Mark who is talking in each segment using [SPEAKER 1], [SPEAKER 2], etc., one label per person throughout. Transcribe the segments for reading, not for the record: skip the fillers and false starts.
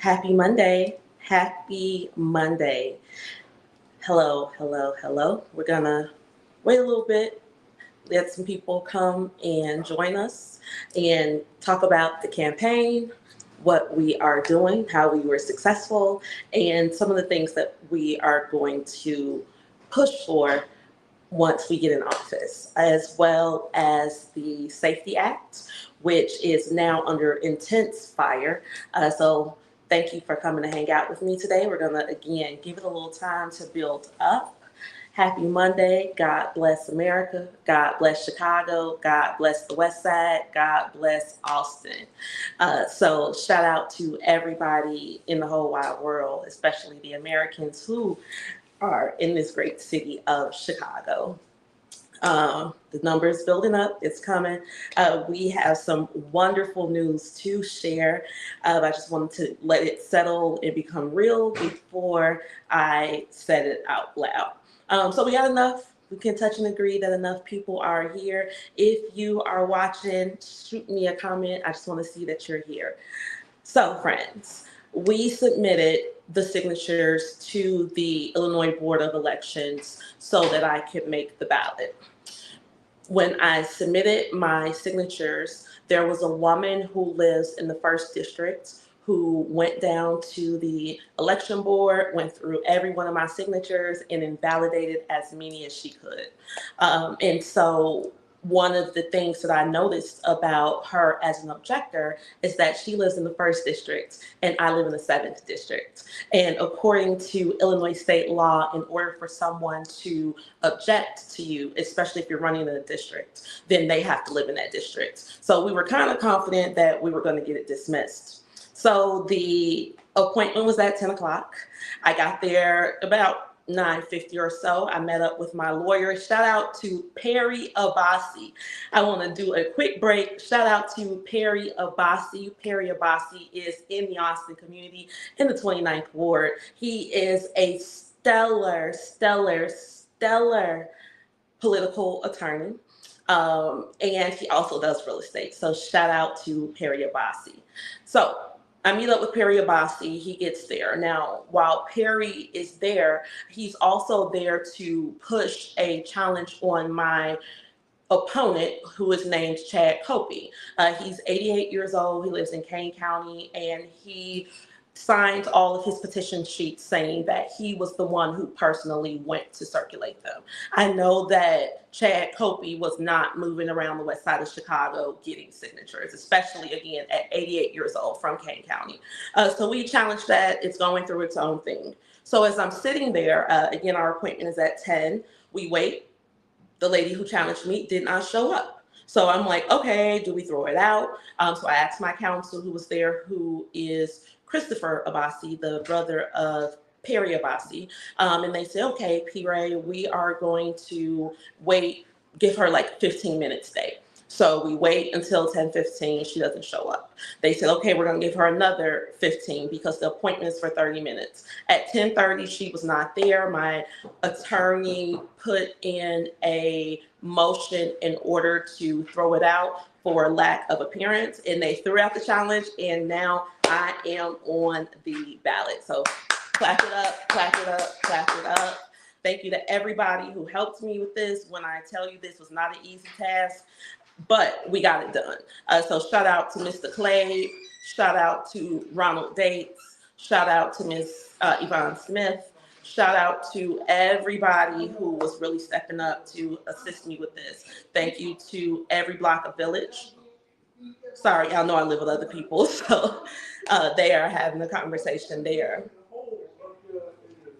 [SPEAKER 1] Happy Monday. Happy Monday. Hello, hello, hello. We're going to wait a little bit, let some people come and join us and talk about the campaign, what we are doing, how we were successful, and some of the things that we are going to push for once we get in office, as well as the Safety Act, which is now under intense fire. So thank you for coming to hang out with me today. We're going to, again, give it a little time to build up. Happy Monday. God bless America. God bless Chicago. God bless the West Side. God bless Austin. So shout out to everybody in the whole wide world, especially the Americans who are in this great city of Chicago. The number is building up. It's coming. We have some wonderful news to share. I just wanted to let it settle and become real before I said it out loud. So we got enough. We can touch and agree that enough people are here. If you are watching, shoot me a comment. I just want to see that you're here. So, friends, we submitted the signatures to the Illinois Board of Elections so that I could make the ballot. When I submitted my signatures, there was a woman who lives in the first district who went down to the election board, went through every one of my signatures and invalidated as many as she could. And so one of the things that I noticed about her as an objector is that she lives in the first district and I live in the seventh district. And according to Illinois state law, in order for someone to object to you, especially if you're running in a district, then they have to live in that district. So we were kind of confident that we were going to get it dismissed. So the appointment was at 10 o'clock. I got there about 9:50 or so. I met up with my lawyer. Shout out to Perry Abbasi. I want to do a quick break. Shout out to Perry Abbasi. Perry Abbasi is in the Austin community in the 29th Ward. He is a stellar political attorney. And he also does real estate. So shout out to Perry Abbasi. So I meet up with Perry Abbasi. He gets there. Now, while Perry is there, he's also there to push a challenge on my opponent, who is named Chad Copey. He's 88 years old. He lives in Kane County, and he signed all of his petition sheets saying that he was the one who personally went to circulate them. I know that Chad Copey was not moving around the west side of Chicago getting signatures, especially, again, at 88 years old from Kane County. So we challenged that. It's going through its own thing. So as I'm sitting there, again, our appointment is at 10. We wait. The lady who challenged me did not show up. So I'm like, okay, do we throw it out? So I asked my counsel who was there, who is Christopher Abbasi, the brother of Perry Abbasi. And they said, okay, P. Rae, we are going to wait, give her like 15 minutes stay. So we wait until 10:15. She doesn't show up. They said, okay, we're going to give her another 15 because the appointment is for 30 minutes. At 10:30, she was not there. My attorney put in a motion in order to throw it out for lack of appearance, and they threw out the challenge, and now I am on the ballot. So clap it up, clap it up, clap it up. Thank you to everybody who helped me with this. When I tell you this was not an easy task, but we got it done. So shout out to Mr. Clay, shout out to Ronald Dates, shout out to Ms. Yvonne Smith, shout out to everybody who was really stepping up to assist me with this. Thank you to every block of Village. Sorry, y'all know I live with other people, so they are having a conversation there.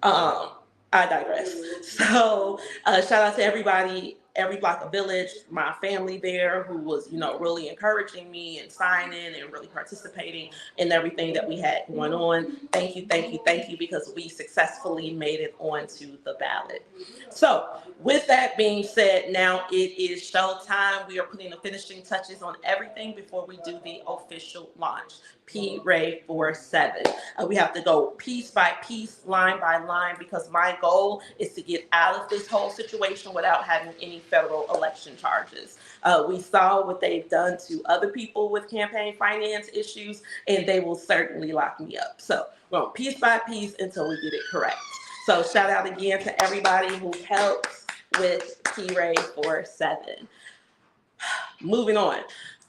[SPEAKER 1] I digress. So shout out to everybody, every block of Village, my family there who was, really encouraging me and signing and really participating in everything that we had going on. Thank you, thank you, thank you, because we successfully made it onto the ballot. So with that being said, now it is showtime. We are putting the finishing touches on everything before we do the official launch. P. Rae For 7. We have to go piece by piece, line by line, because my goal is to get out of this whole situation without having any federal election charges. We saw what they've done to other people with campaign finance issues, and they will certainly lock me up. So we're going piece by piece until we get it correct. So shout out again to everybody who helped with Rae For 7. Moving on.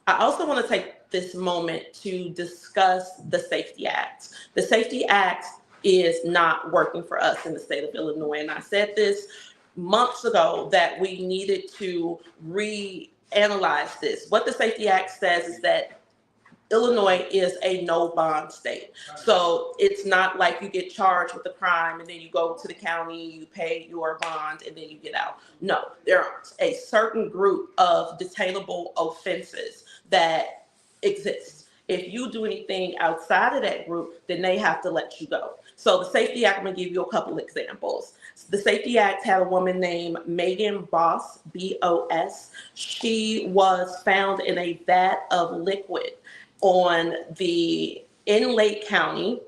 [SPEAKER 1] I also want to take this moment to discuss the Safety Act. The Safety Act is not working for us in the state of Illinois. And I said this months ago that we needed to reanalyze this. What the Safety Act says is that Illinois is a no bond state. So it's not like you get charged with a crime and then you go to the county, you pay your bond, and then you get out. No, there are a certain group of detainable offenses that exist. If you do anything outside of that group, then they have to let you go. So the Safety Act, I'm gonna give you a couple examples. The Safety Act had a woman named Megan Boss, B-O-S. She was found in a vat of liquid in Lake County,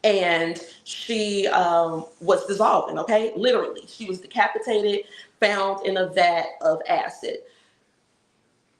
[SPEAKER 1] and she was dissolving, okay? Literally, she was decapitated, found in a vat of acid.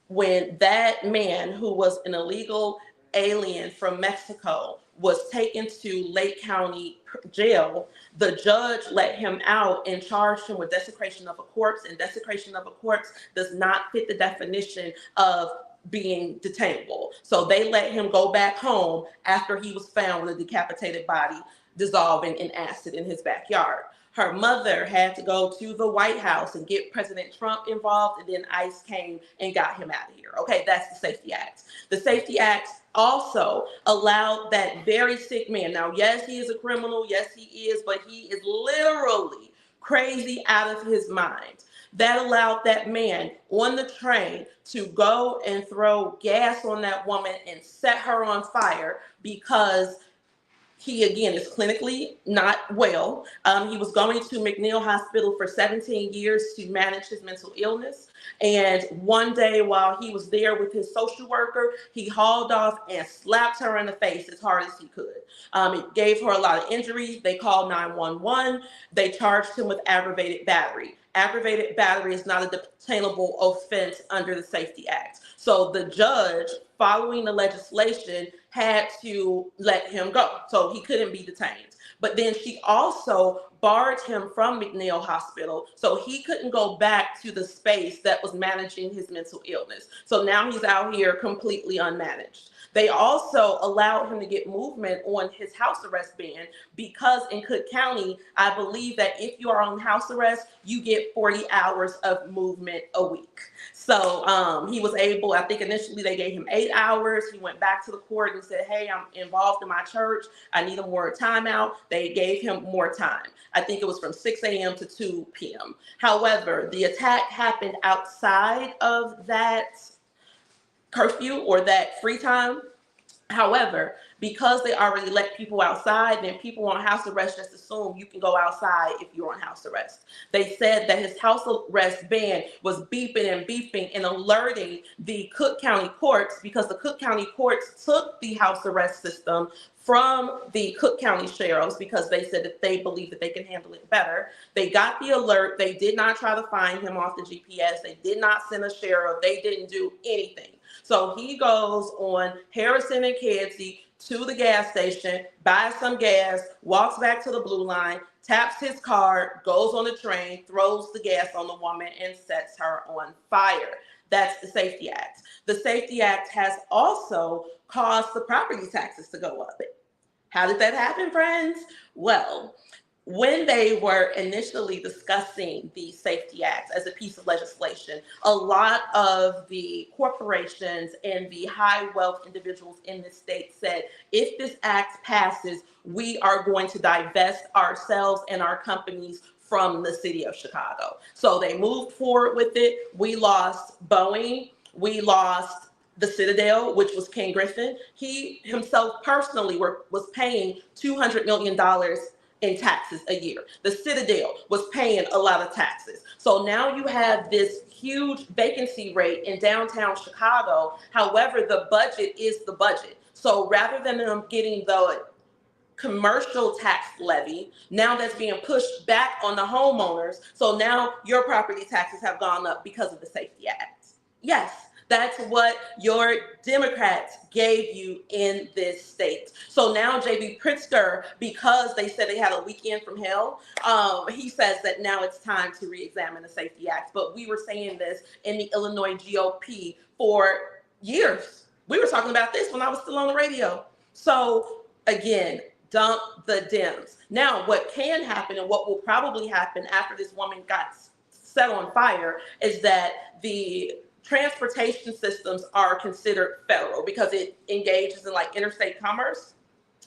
[SPEAKER 1] When that man, who was an illegal alien from Mexico, was taken to Lake County jail, the judge let him out and charged him with desecration of a corpse, and desecration of a corpse does not fit the definition of being detainable. So they let him go back home after he was found with a decapitated body dissolving in acid in his backyard. Her mother had to go to the White House and get President Trump involved, and then ICE came and got him out of here. Okay, that's the Safety Act. The Safety Act also allowed that very sick man. Now, yes, he is a criminal. Yes, he is, but he is literally crazy out of his mind. That allowed that man on the train to go and throw gas on that woman and set her on fire because he, again, is clinically not well. He was going to McNeil Hospital for 17 years to manage his mental illness. And one day while he was there with his social worker, he hauled off and slapped her in the face as hard as he could. It gave her a lot of injuries. They called 911. They charged him with aggravated battery. Aggravated battery is not a detainable offense under the Safety Act. So the judge, following the legislation, had to let him go. So he couldn't be detained. But then she also barred him from McNeil Hospital, so he couldn't go back to the space that was managing his mental illness. So now he's out here completely unmanaged. They also allowed him to get movement on his house arrest ban because in Cook County, I believe that if you are on house arrest, you get 40 hours of movement a week. So he was able, I think initially they gave him 8 hours. He went back to the court and said, hey, I'm involved in my church. I need a more timeout. They gave him more time. I think it was from 6 a.m. to 2 p.m. However, the attack happened outside of that curfew or that free time. However, because they already let people outside, then people on house arrest just assume you can go outside if you're on house arrest. They said that his house arrest ban was beeping and beeping and alerting the Cook County courts, because the Cook County courts took the house arrest system from the Cook County sheriffs because they said that they believe that they can handle it better. They got the alert. They did not try to find him off the GPS. They did not send a sheriff. They didn't do anything. So he goes on Harrison and Kedzie to the gas station, buys some gas, walks back to the blue line, taps his card, goes on the train, throws the gas on the woman, and sets her on fire. That's the Safety Act. The Safety Act has also caused the property taxes to go up. How did that happen, friends? Well, when they were initially discussing the Safety Act as a piece of legislation, a lot of the corporations and the high wealth individuals in the state said, if this act passes, we are going to divest ourselves and our companies from the city of Chicago. So they moved forward with it. We lost Boeing. We lost the Citadel, which was Ken Griffin. He himself personally was paying $200 million in taxes a year. The Citadel was paying a lot of taxes. So now you have this huge vacancy rate in downtown Chicago. However, the budget is the budget. So rather than them getting the commercial tax levy, now that's being pushed back on the homeowners. So now your property taxes have gone up because of the Safety Act. Yes, that's what your Democrats gave you in this state. So now J.B. Pritzker, because they said they had a weekend from hell, he says that now it's time to re-examine the Safety Act. But we were saying this in the Illinois GOP for years. We were talking about this when I was still on the radio. So again, dump the Dems. Now, what can happen and what will probably happen after this woman got set on fire is that the transportation systems are considered federal because it engages in like interstate commerce.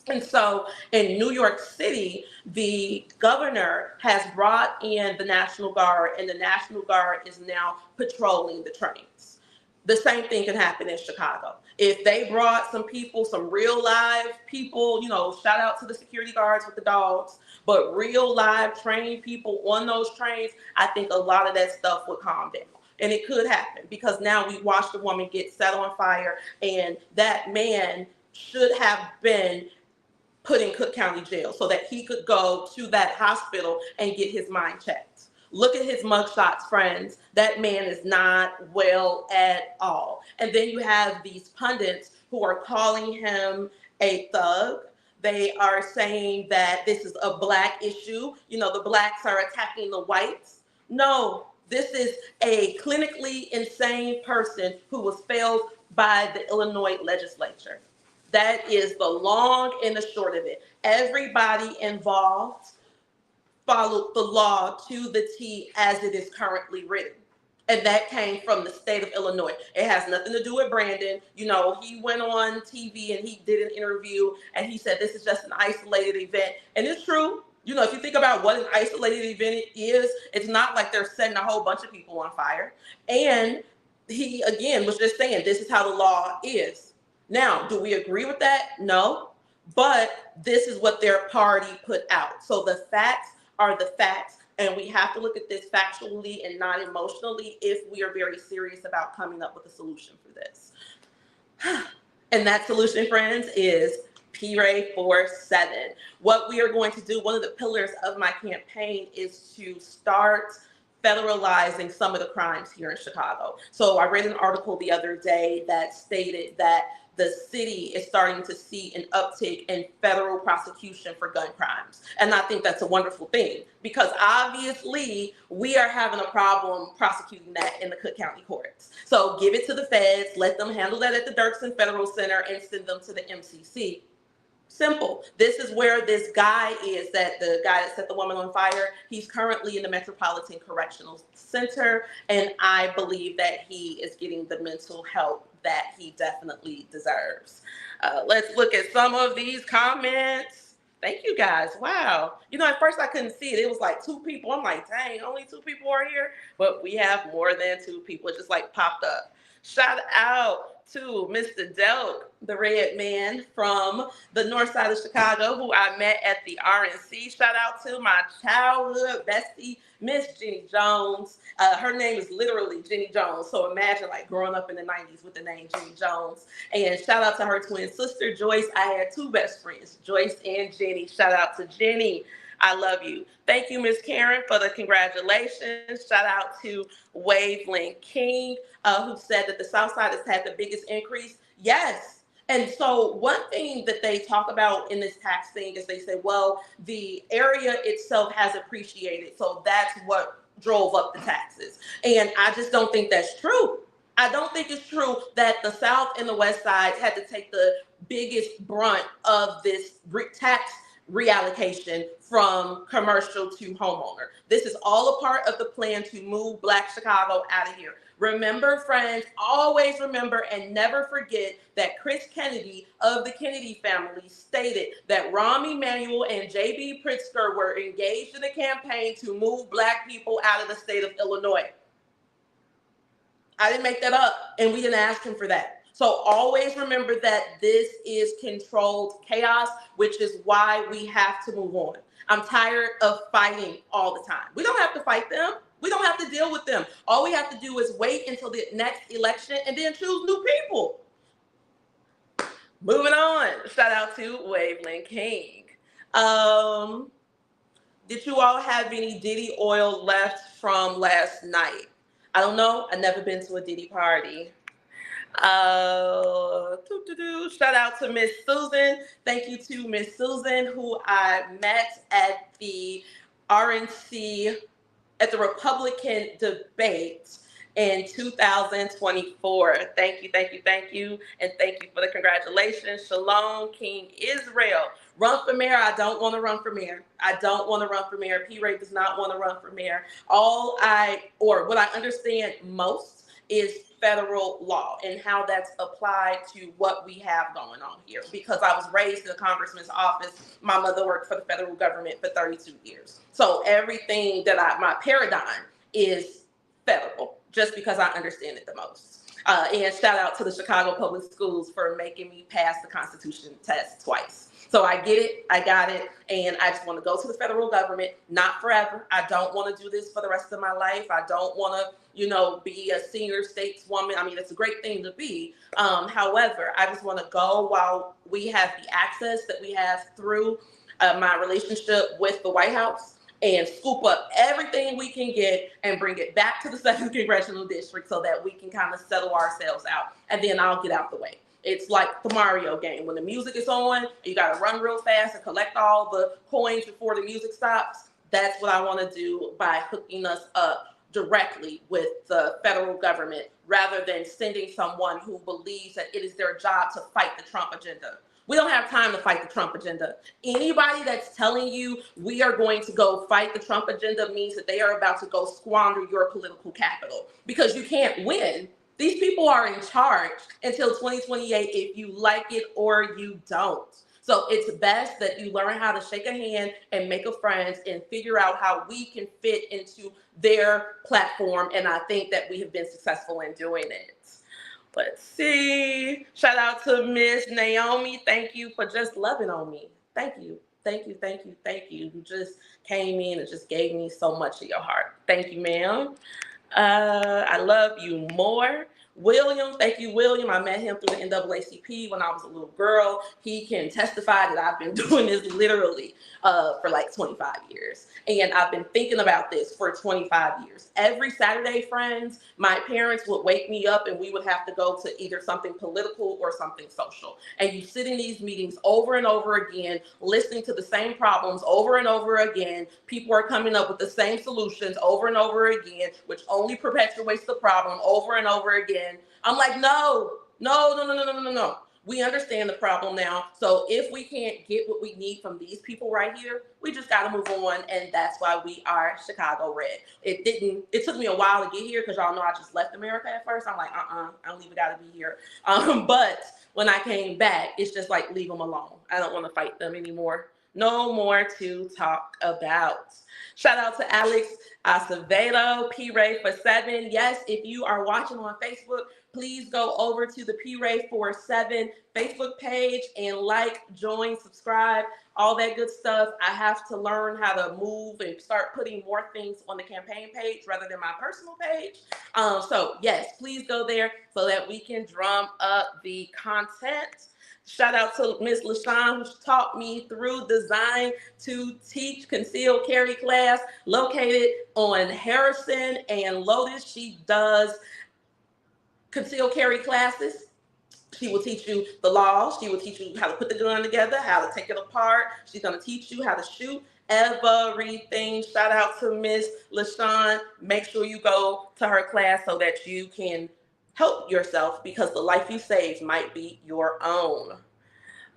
[SPEAKER 1] And so in New York City, the governor has brought in the National Guard, and the National Guard is now patrolling the trains. The same thing can happen in Chicago. If they brought some people, some real live people, you know, shout out to the security guards with the dogs, but real live trained people on those trains, I think a lot of that stuff would calm down. And it could happen because now we watched a woman get set on fire, and that man should have been put in Cook County Jail so that he could go to that hospital and get his mind checked. Look at his mugshots, friends. That man is not well at all. And then you have these pundits who are calling him a thug. They are saying that this is a black issue. You know, the blacks are attacking the whites. No, this is a clinically insane person who was failed by the Illinois legislature. That is the long and the short of it. Everybody involved followed the law to the T as it is currently written. And that came from the state of Illinois. It has nothing to do with Brandon. You know, he went on TV and he did an interview and he said this is just an isolated event. And it's true. You know, if you think about what an isolated event is, it's not like they're setting a whole bunch of people on fire. And he, again, was just saying this is how the law is. Now, do we agree with that? No. But this is what their party put out. So the facts are the facts, and we have to look at this factually and not emotionally if we are very serious about coming up with a solution for this. And that solution, friends, is Rae For 7. What we are going to do, one of the pillars of my campaign is to start federalizing some of the crimes here in Chicago. So I read an article the other day that stated that the city is starting to see an uptick in federal prosecution for gun crimes. And I think that's a wonderful thing because obviously we are having a problem prosecuting that in the Cook County courts. So give it to the feds, let them handle that at the Dirksen Federal Center and send them to the MCC. Simple. This is where this guy is, that the guy that set the woman on fire. He's currently in the Metropolitan Correctional Center, and I believe that he is getting the mental help that he definitely deserves. Let's look at some of these comments. Thank you guys. Wow. You know, at first I couldn't see it. It was like 2 people. I'm like, dang, only 2 people are here. But we have more than 2 people. It just like popped up. Shout out to Mr. Delk, the red man from the north side of Chicago, who I met at the RNC. Shout out to my childhood bestie, Miss Jenny Jones. Her name is literally Jenny Jones. So imagine like growing up in the 90s with the name Jenny Jones. And shout out to her twin sister, Joyce. I had 2 best friends, Joyce and Jenny. Shout out to Jenny. I love you. Thank you, Miss Karen, for the congratulations. Shout out to Wavelength King, who said that the South Side has had the biggest increase. Yes. And so one thing that they talk about in this tax thing is they say, well, the area itself has appreciated. So that's what drove up the taxes. And I just don't think that's true. I don't think it's true that the South and the West Sides had to take the biggest brunt of this tax reallocation from commercial to homeowner. This is all a part of the plan to move Black Chicago out of here. Remember, friends, always remember and never forget that Chris Kennedy of the Kennedy family stated that Rahm Emanuel and J.B. Pritzker were engaged in a campaign to move Black people out of the state of Illinois. I didn't make that up, and we didn't ask him for that. So always remember that this is controlled chaos, which is why we have to move on. I'm tired of fighting all the time. We don't have to fight them. We don't have to deal with them. All we have to do is wait until the next election and then choose new people. Moving on. Shout out to Wavelength King. Did you all have any Diddy oil left from last night? I don't know. I've never been to a Diddy party. Shout out to Miss Susan. Thank you to Miss Susan, who I met at the RNC at the Republican debate in 2024. Thank you, thank you, thank you, and thank you for the congratulations. Shalom, King Israel. Run for mayor. I don't want to run for mayor. I don't want to run for mayor. P. Ray does not want to run for mayor. What I understand most is federal law and how that's applied to what we have going on here. Because I was raised in a congressman's office, my mother worked for the federal government for 32 years. So everything that my paradigm is federal, just because I understand it the most. And shout out to the Chicago Public Schools for making me pass the Constitution test twice. So I get it, I got it, and I just want to go to the federal government, not forever. I don't want to do this for the rest of my life. I don't want to, be a senior stateswoman. I mean, it's a great thing to be. However, I just want to go while we have the access that we have through my relationship with the White House and scoop up everything we can get and bring it back to the 2nd Congressional District so that we can kind of settle ourselves out. And then I'll get out the way. It's like the Mario game. When the music is on, you got to run real fast and collect all the coins before the music stops. That's what I want to do by hooking us up directly with the federal government rather than sending someone who believes that it is their job to fight the Trump agenda. We don't have time to fight the Trump agenda. Anybody that's telling you we are going to go fight the Trump agenda means that they are about to go squander your political capital because you can't win. These people are in charge until 2028 if you like it or you don't. So it's best that you learn how to shake a hand and make a friend and figure out how we can fit into their platform. And I think that we have been successful in doing it. Let's see. Shout out to Miss Naomi. Thank you for just loving on me. Thank you. Thank you, thank you, thank you. You just came in and just gave me so much of your heart. Thank you, ma'am. I love you more. William, thank you, William. I met him through the NAACP when I was a little girl. He can testify that I've been doing this literally for like 25 years. And I've been thinking about this for 25 years. Every Saturday, friends, my parents would wake me up and we would have to go to either something political or something social. And you sit in these meetings over and over again, listening to the same problems over and over again. People are coming up with the same solutions over and over again, which only perpetuates the problem over and over again. I'm like, no. We understand the problem now. So if we can't get what we need from these people right here, we just got to move on. And that's why we are Chicago Red. It took me a while to get here because y'all know I just left America at first. I'm like, I don't even got to be here. But when I came back, it's just like, leave them alone. I don't want to fight them anymore. No more to talk about. Shout out to Alex Acevedo, P. Ray for 7. Yes, if you are watching on Facebook, please go over to the P. Ray for 7 Facebook page and join, subscribe, all that good stuff. I have to learn how to move and start putting more things on the campaign page rather than my personal page. So yes, please go there so that we can drum up the content. Shout out to Miss LaShawn, who taught me through Design to Teach concealed carry class located on Harrison and Lotus. She does concealed carry classes. She will teach you the laws. She will teach you how to put the gun together, how to take it apart. She's going to teach you how to shoot everything. Shout out to Miss LaShawn. Make sure you go to her class so that you can help yourself because the life you save might be your own.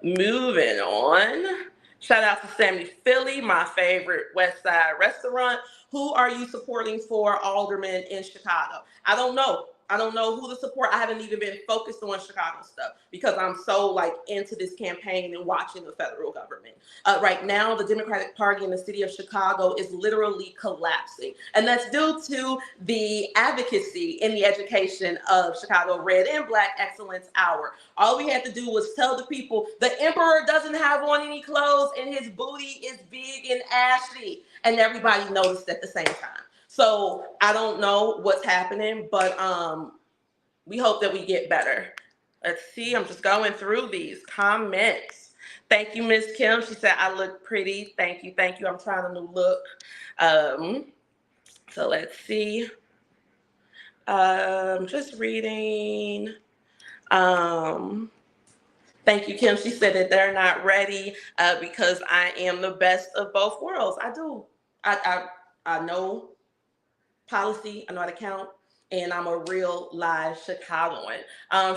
[SPEAKER 1] Moving on. Shout out to Sammy Philly, my favorite West Side restaurant. Who are you supporting for alderman in Chicago? I don't know. I don't know who to support. I haven't even been focused on Chicago stuff because I'm so into this campaign and watching the federal government. Right now, the Democratic Party in the city of Chicago is literally collapsing. And that's due to the advocacy in the education of Chicago Red and Black Excellence Hour. All we had to do was tell the people the emperor doesn't have on any clothes and his booty is big and ashy. And everybody noticed at the same time. So I don't know what's happening, but we hope that we get better. Let's see. I'm just going through these comments. Thank you, Miss Kim. She said, I look pretty. Thank you. Thank you. I'm trying a new look. So let's see. Just reading. Thank you, Kim. She said that they're not ready because I am the best of both worlds. I do. I know policy, I know how to count, and I'm a real live Chicagoan.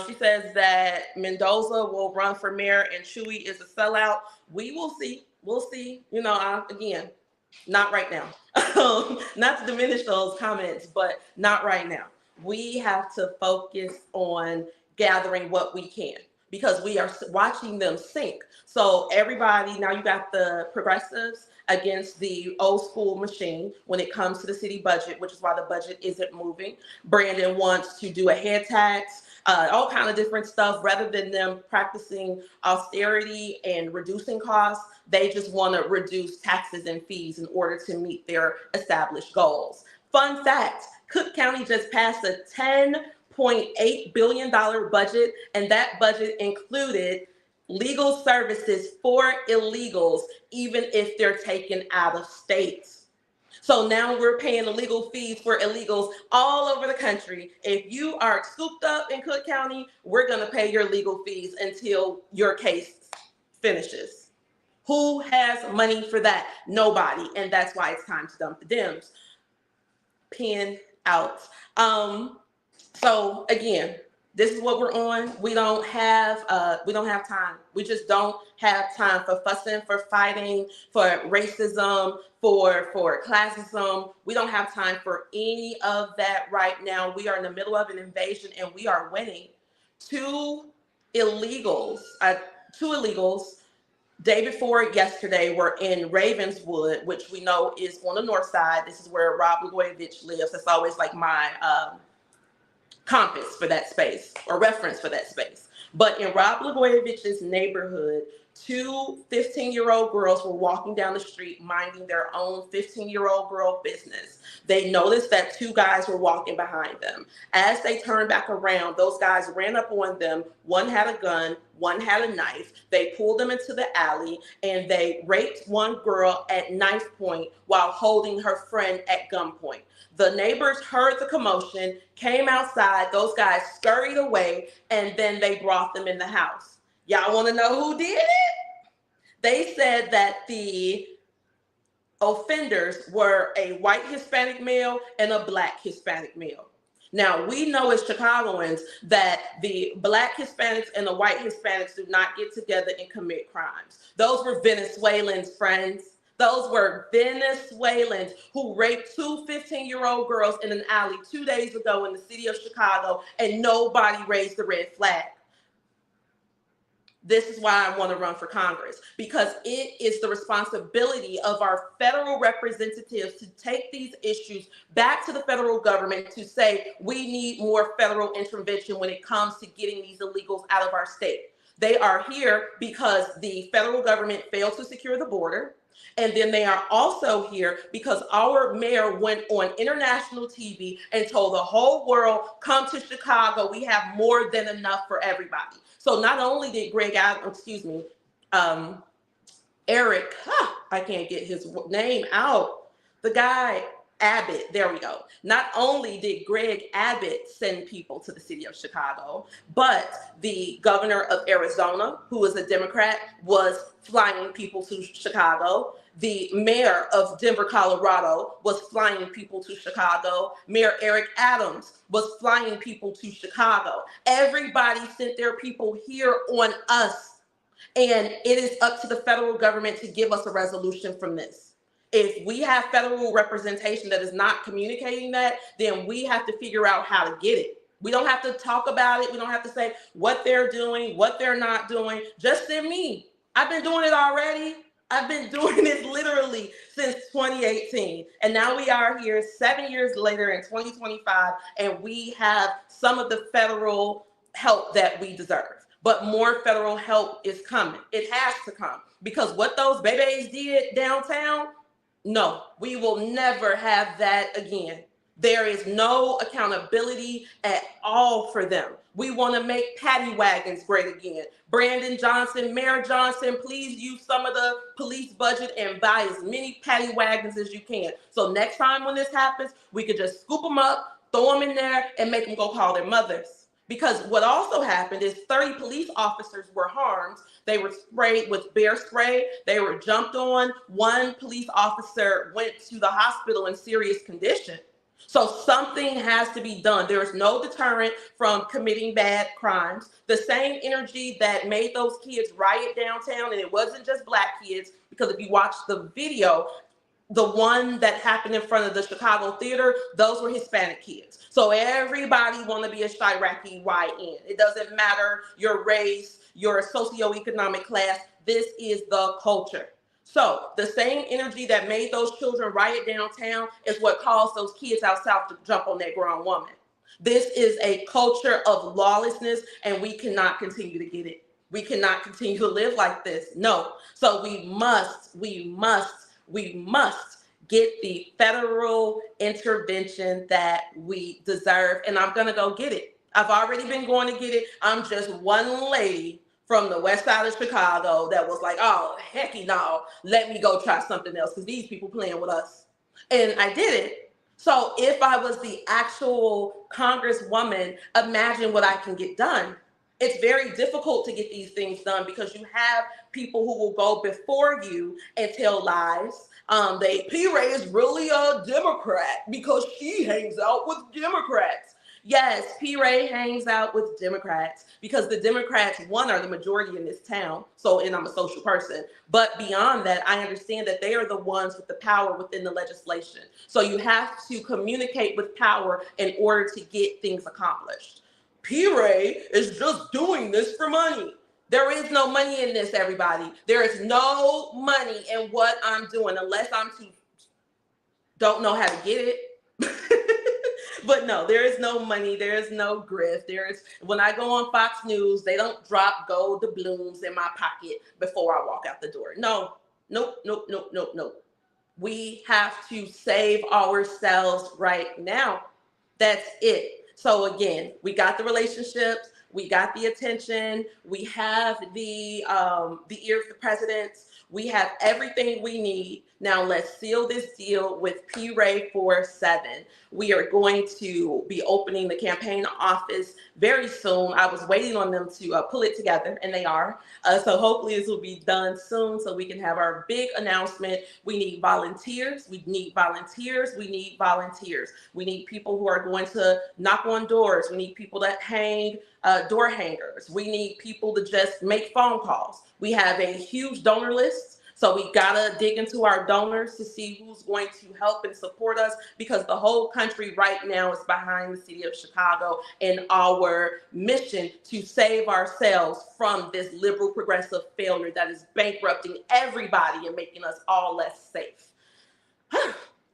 [SPEAKER 1] She says that Mendoza will run for mayor and Chewy is a sellout. We will see. We'll see. You know, again, not right now. Not to diminish those comments, but not right now. We have to focus on gathering what we can because we are watching them sink. So everybody, now you got the progressives against the old school machine when it comes to the city budget, which is why the budget isn't moving. Brandon wants to do a head tax, all kind of different stuff. Rather than them practicing austerity and reducing costs, they just want to reduce taxes and fees in order to meet their established goals. Fun fact, Cook County just passed a $10.8 billion budget, and that budget included legal services for illegals, even if they're taken out of state. So now we're paying the legal fees for illegals all over the country. If you are scooped up in Cook County, we're going to pay your legal fees until your case finishes. Who has money for that? Nobody. And that's why it's time to dump the Dems. Pin out. So again, this is what we're on. We don't have time. We just don't have time for fussing, for fighting, for racism, for classism. We don't have time for any of that right now. We are in the middle of an invasion and we are winning. Two illegals, day before yesterday were in Ravenswood, which we know is on the north side. This is where Rob Blagojevich lives. That's always like my compass for that space or reference for that space. But in Rob Blagojevich's neighborhood, two 15-year-old girls were walking down the street minding their own 15-year-old girl business. They noticed that two guys were walking behind them. As they turned back around, those guys ran up on them. One had a gun, one had a knife. They pulled them into the alley and they raped one girl at knife point while holding her friend at gunpoint. The neighbors heard the commotion, came outside, those guys scurried away, and then they brought them in the house. Y'all want to know who did it? They said that the offenders were a white Hispanic male and a black Hispanic male. Now, we know as Chicagoans that the black Hispanics and the white Hispanics do not get together and commit crimes. Those were Venezuelans, friends. Those were Venezuelans who raped two 15-year-old girls in an alley 2 days ago in the city of Chicago, and nobody raised the red flag. This is why I want to run for Congress, because it is the responsibility of our federal representatives to take these issues back to the federal government to say we need more federal intervention when it comes to getting these illegals out of our state. They are here because the federal government failed to secure the border. And then they are also here because our mayor went on international TV and told the whole world, come to Chicago, we have more than enough for everybody. So not only did Eric, I can't get his name out, the guy, Abbott, there we go. Not only did Greg Abbott send people to the city of Chicago, but the governor of Arizona, who is a Democrat, was flying people to Chicago. The mayor of Denver, Colorado, was flying people to Chicago. Mayor Eric Adams was flying people to Chicago. Everybody sent their people here on us. And it is up to the federal government to give us a resolution from this. If we have federal representation that is not communicating that, then we have to figure out how to get it. We don't have to talk about it. We don't have to say what they're doing, what they're not doing. Just send me. I've been doing it already. I've been doing this literally since 2018. And now we are here 7 years later in 2025, and we have some of the federal help that we deserve. But more federal help is coming. It has to come, because what those babies did downtown, no, we will never have that again. There is no accountability at all for them. We want to make paddy wagons great again. Brandon Johnson, Mayor Johnson, please use some of the police budget and buy as many paddy wagons as you can. So next time when this happens, we could just scoop them up, throw them in there, and make them go call their mothers. Because what also happened is 30 police officers were harmed. They were sprayed with bear spray. They were jumped on. One police officer went to the hospital in serious condition. So something has to be done. There is no deterrent from committing bad crimes. The same energy that made those kids riot downtown, and it wasn't just Black kids, because if you watch the video, the one that happened in front of the Chicago theater, those were Hispanic kids. So everybody want to be a Chiraqi YN. It doesn't matter your race, your socioeconomic class. This is the culture. So the same energy that made those children riot downtown is what caused those kids out south to jump on that grown woman. This is a culture of lawlessness, and we cannot continue to get it. We cannot continue to live like this. No. So we must get the federal intervention that we deserve, and I'm going to go get it. I've already been going to get it. I'm just one lady from the west side of Chicago that was like, oh, hecky no, let me go try something else because these people playing with us. And I did it. So if I was the actual congresswoman, imagine what I can get done. It's very difficult to get these things done because you have people who will go before you and tell lies. P. Rae is really a Democrat because she hangs out with Democrats. Yes, P. Rae hangs out with Democrats because the Democrats, one, are the majority in this town. So, and I'm a social person. But beyond that, I understand that they are the ones with the power within the legislation. So you have to communicate with power in order to get things accomplished. P. Rae is just doing this for money. There is no money in this, everybody. There is no money in what I'm doing unless don't know how to get it. But no, there is no money. There is no grift. When I go on Fox News, they don't drop gold doubloons in my pocket before I walk out the door. No. We have to save ourselves right now. That's it. So again, we got the relationships, we got the attention, we have the ear of the president, we have everything we need. Now let's seal this deal with P. Rae for 7. We are going to be opening the campaign office very soon. I was waiting on them to pull it together, and they are. So hopefully this will be done soon so we can have our big announcement. We need volunteers. We need volunteers. We need volunteers. We need people who are going to knock on doors. We need people that hang door hangers. We need people to just make phone calls. We have a huge donor list. So we gotta dig into our donors to see who's going to help and support us, because the whole country right now is behind the city of Chicago in our mission to save ourselves from this liberal progressive failure that is bankrupting everybody and making us all less safe.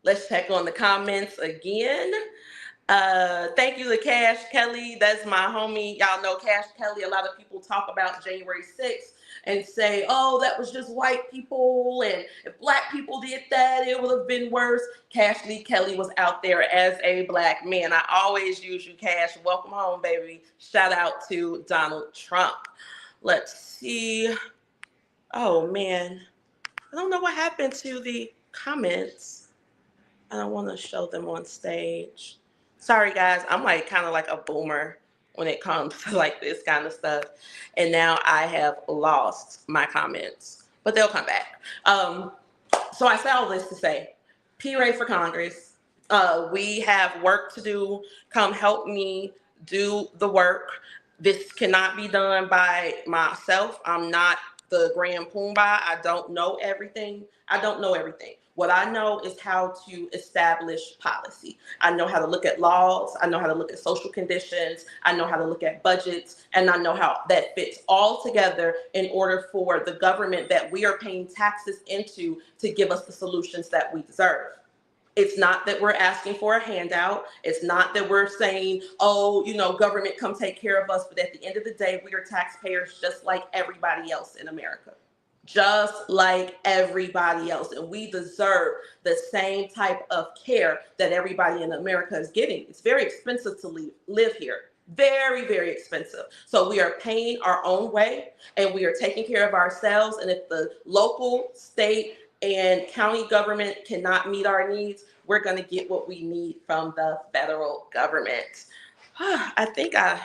[SPEAKER 1] Let's check on the comments again. Thank you to Cash Kelly. That's my homie. Y'all know Cash Kelly. A lot of people talk about January 6th and say, oh, that was just white people, and if Black people did that, it would have been worse. Cash Lee Kelly was out there as a Black man. I always use you, Cash. Welcome home, baby. Shout out to Donald Trump. Let's see. Oh, man. I don't know what happened to the comments. I don't want to show them on stage. Sorry, guys. I'm like kind of like a boomer when it comes to like this kind of stuff. And now I have lost my comments, but they'll come back. So I say all this to say, P. Rae for Congress. We have work to do. Come help me do the work. This cannot be done by myself. I'm not the Grand Poobah. I don't know everything. What I know is how to establish policy. I know how to look at laws. I know how to look at social conditions. I know how to look at budgets. And I know how that fits all together in order for the government that we are paying taxes into to give us the solutions that we deserve. It's not that we're asking for a handout. It's not that we're saying, oh, government, come take care of us. But at the end of the day, we are taxpayers just like everybody else in America. just like everybody else. And we deserve the same type of care that everybody in America is getting. It's very expensive to live here. Very, very expensive. So we are paying our own way and we are taking care of ourselves. And if the local, state, and county government cannot meet our needs, we're going to get what we need from the federal government. I think I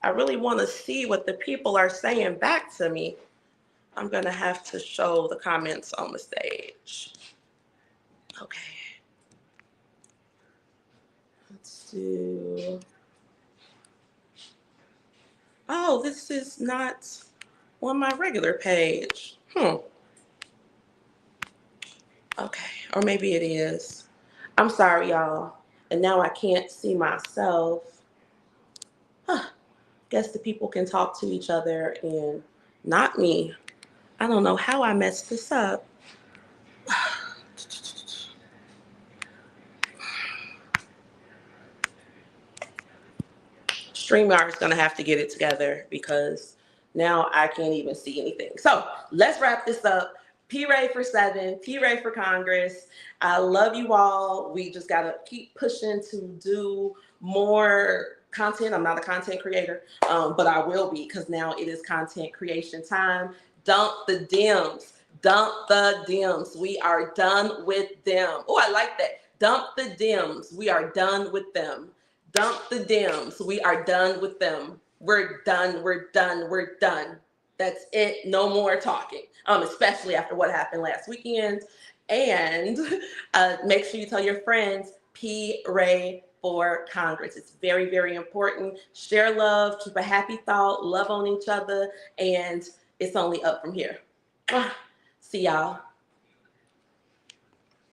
[SPEAKER 1] really want to see what the people are saying back to me. I'm going to have to show the comments on the stage. Okay. Let's do. Oh, this is not on my regular page. Okay, or maybe it is. I'm sorry, y'all. And now I can't see myself. Guess the people can talk to each other and not me. I don't know how I messed this up. StreamYard is going to have to get it together because now I can't even see anything. So let's wrap this up. Rae for 7, Rae for Congress. I love you all. We just got to keep pushing to do more content. I'm not a content creator, but I will be because now it is content creation time. Dump the Dems. Dump the Dems. We are done with them. Oh, I like that. Dump the Dems. We are done with them. Dump the Dems. We are done with them. We're done. We're done. We're done. That's it. No more talking, especially after what happened last weekend. And make sure you tell your friends, Rae for Congress. It's very, very important. Share love, keep a happy thought, love on each other, and it's only up from here. See y'all.